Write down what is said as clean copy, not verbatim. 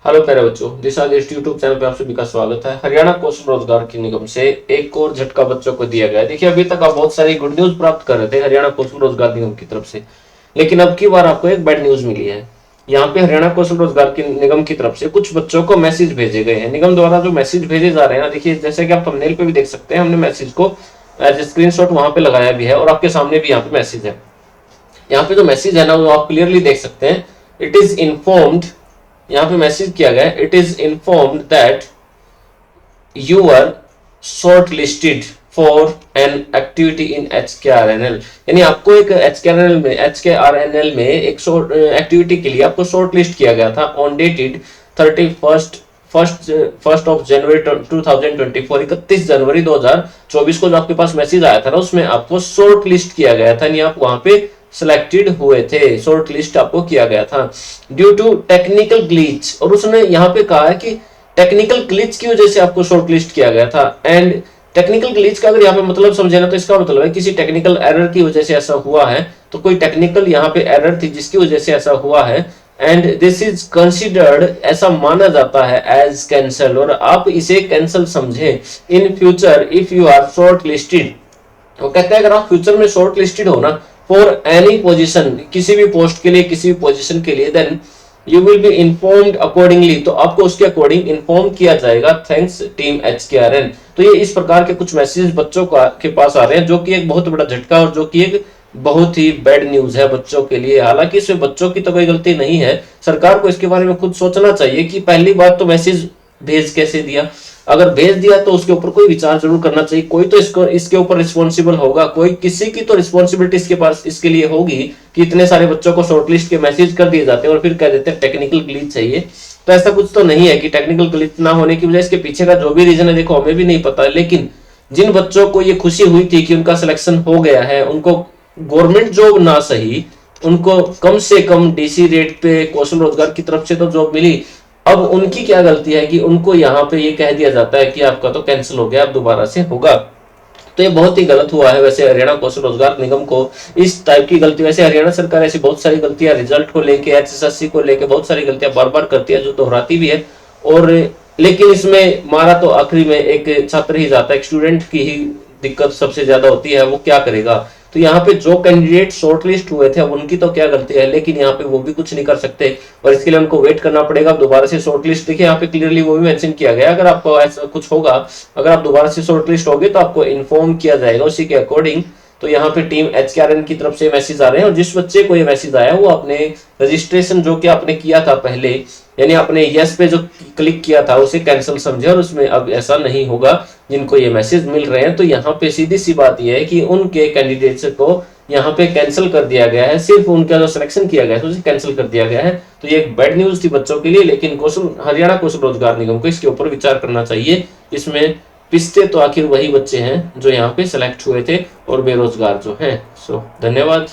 Hello प्यारे बच्चों, दिशा देश यूट्यूब चैनल पे आप सभी का स्वागत है। हरियाणा कौशल रोजगार की निगम से एक और झटका बच्चों को दिया गया है। देखिए, अभी तक आप बहुत सारी गुड न्यूज प्राप्त कर रहे थे हरियाणा कौशल रोजगार निगम की तरफ से, लेकिन अब की बार आपको एक बैड न्यूज मिली है। यहाँ पे हरियाणा कौशल रोजगार की निगम की तरफ से कुछ बच्चों को मैसेज भेजे गए हैं। निगम द्वारा जो मैसेज भेजे जा रहे हैं ना, देखिए जैसे कि आप थंबनेल पे भी देख सकते हैं, हमने मैसेज को एज स्क्रीनशॉट वहां पे लगाया भी है और आपके सामने भी यहाँ पे मैसेज है। यहाँ पे जो मैसेज है ना, वो आप क्लियरली देख सकते हैं। इट इज इन्फॉर्म्ड, यहाँ पे मैसेज किया गया है, it is informed that you are short listed for an activity in HKRNL। यानी आपको एक HKRNL में एक शॉर्ट एक्टिविटी के लिए आपको शॉर्ट लिस्ट किया गया था ऑन डेटेड 31 ऑफ जनवरी 2024, 31 जनवरी 2024 को जो आपके पास मैसेज आया था ना, उसमें आपको शॉर्ट लिस्ट किया गया था। यानी आप वहां पे सिलेक्टेड हुए थे, शॉर्ट लिस्ट आपको किया गया था ड्यू टू टेक्निकल ग्लिच। और उसने यहाँ पे कहा है कि टेक्निकल ग्लिच की वजह से आपको शॉर्ट लिस्ट किया गया था। एंड टेक्निकल ग्लिच का अगर यहाँ पे मतलब समझे ना, तो इसका मतलब है किसी टेक्निकल एरर की वजह से ऐसा हुआ है। तो कोई टेक्निकल यहाँ पे एरर थी जिसकी वजह से ऐसा हुआ है, एंड दिस इज कंसिडर्ड, ऐसा माना जाता है एज कैंसल, और आप इसे कैंसल समझे in future if you are short listed. वो कहते हैं अगर आप फ्यूचर में शॉर्ट लिस्टेड हो ना फॉर एनी पोजीशन, किसी भी पोस्ट के लिए, किसी भी पोजीशन के लिए, then you will be informed accordingly, तो आपको उसके अकॉर्डिंग इन्फॉर्म किया जाएगा। Thanks team HKRN। तो ये इस प्रकार के कुछ मैसेज बच्चों के पास आ रहे हैं, जो कि एक बहुत बड़ा झटका और जो कि एक बहुत ही बैड न्यूज है बच्चों के लिए। हालांकि इसमें बच्चों की तो कोई गलती नहीं है, सरकार को इसके बारे में खुद सोचना चाहिए कि पहली बात तो मैसेज भेज कैसे दिया। अगर भेज दिया तो उसके ऊपर कोई विचार जरूर करना चाहिए। कोई तो इसके ऊपर रिस्पॉन्सिबल होगा, कोई किसी की तो रिस्पॉन्सिबिलिटी इसके पास इसके लिए होगी कि इतने सारे बच्चों को शॉर्टलिस्ट के मैसेज कर दिए जाते हैं और फिर कह देते हैं टेक्निकल ग्लिच चाहिए। तो ऐसा कुछ तो नहीं है कि टेक्निकल ग्लिच ना होने की वजह, इसके पीछे का जो भी रीजन है देखो हमें भी नहीं पता है। लेकिन जिन बच्चों को ये खुशी हुई थी कि उनका सिलेक्शन हो गया है, उनको गवर्नमेंट जॉब ना सही, उनको कम से कम DC रेट पे कौशल रोजगार की तरफ से तो जॉब मिली। अब उनकी क्या गलती है कि उनको यहाँ पे ये कह दिया जाता है कि आपका तो कैंसिल हो गया, अब दोबारा से होगा। तो ये बहुत ही गलत हुआ है। वैसे हरियाणा कौशल रोजगार निगम को इस टाइप की गलती, वैसे हरियाणा सरकार ऐसी बहुत सारी गलतियां रिजल्ट को लेके, HSSC को लेके बहुत सारी गलतियां बार बार करती है, जो दोहराती भी है। और लेकिन इसमें मारा तो आखिरी में एक छात्र ही जाता है, एक स्टूडेंट की ही दिक्कत सबसे ज्यादा होती है, वो क्या करेगा। तो यहाँ पे जो कैंडिडेट शॉर्टलिस्ट हुए थे, अब उनकी तो क्या गलती है, लेकिन यहाँ पे वो भी कुछ नहीं कर सकते और इसके लिए उनको वेट करना पड़ेगा दोबारा से शॉर्टलिस्ट। देखिए यहाँ पे क्लियरली वो भी मेंशन किया गया, अगर आपको ऐसा कुछ होगा, अगर आप दोबारा से शॉर्टलिस्ट होगे तो आपको इन्फॉर्म किया जाएगा उसी के अकॉर्डिंग। तो यहाँ पे टीम HKRN की तरफ से मैसेज आ रहे हैं, और जिस बच्चे को ये मैसेज आया वो अपने रजिस्ट्रेशन जो कि आपने किया था पहले, यानी आपने यस पे जो क्लिक किया था उसे कैंसिल समझे, और उसमें अब ऐसा नहीं होगा जिनको ये मैसेज मिल रहे हैं। तो यहाँ पे सीधी सी बात यह है कि उनके कैंडिडेट्स को यहाँ पे कैंसिल कर दिया गया है, सिर्फ उनका जो सिलेक्शन किया गया है उसे कैंसिल कर दिया गया है। तो ये एक बैड न्यूज थी बच्चों के लिए, लेकिन हरियाणा कौशल रोजगार निगम को इसके ऊपर विचार करना चाहिए। इसमें पिछते तो आखिर वही बच्चे हैं जो यहाँ पे सिलेक्ट हुए थे और बेरोजगार जो हैं। सो धन्यवाद।